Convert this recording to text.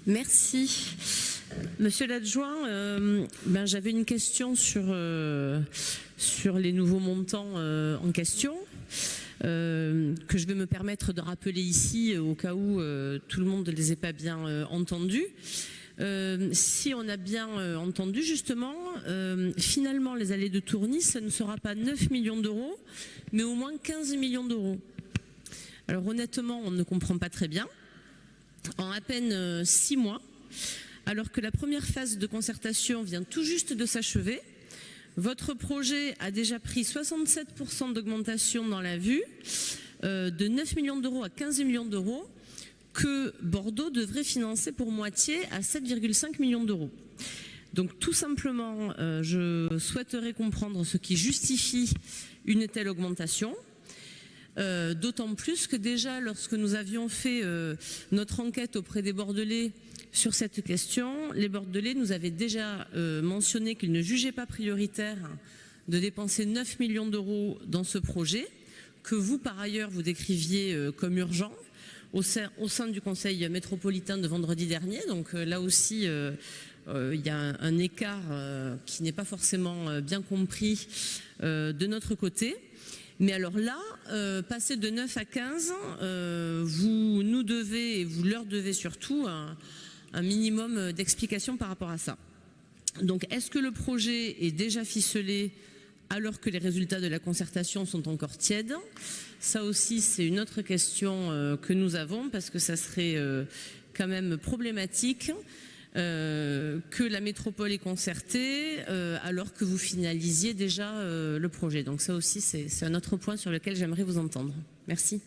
Merci. Monsieur l'adjoint, j'avais une question sur les nouveaux montants en question, que je vais me permettre de rappeler ici au cas où tout le monde ne les ait pas bien entendus. Si on a bien entendu justement, finalement les allées de Tourny, ça ne sera pas 9 millions d'euros, mais au moins 15 millions d'euros. Alors honnêtement, on ne comprend pas très bien. En à peine 6 mois, alors que la première phase de concertation vient tout juste de s'achever, votre projet a déjà pris 67% d'augmentation dans la vue, de 9 millions d'euros à 15 millions d'euros, que Bordeaux devrait financer pour moitié à 7,5 millions d'euros. Donc tout simplement, je souhaiterais comprendre ce qui justifie une telle augmentation. D'autant plus que déjà lorsque nous avions fait notre enquête auprès des Bordelais sur cette question, les Bordelais nous avaient déjà mentionné qu'ils ne jugeaient pas prioritaire de dépenser 9 millions d'euros dans ce projet, que vous par ailleurs vous décriviez comme urgent au sein du Conseil métropolitain de vendredi dernier. Donc là aussi il y a un écart qui n'est pas forcément bien compris de notre côté. Mais alors là, passer de 9 à 15, vous nous devez, et vous leur devez surtout, un minimum d'explications par rapport à ça. Donc est-ce que le projet est déjà ficelé alors que les résultats de la concertation sont encore tièdes? Ça aussi, c'est une autre question que nous avons, parce que ça serait quand même problématique que la métropole est concertée alors que vous finalisiez déjà le projet. Donc ça aussi, c'est un autre point sur lequel j'aimerais vous entendre. Merci.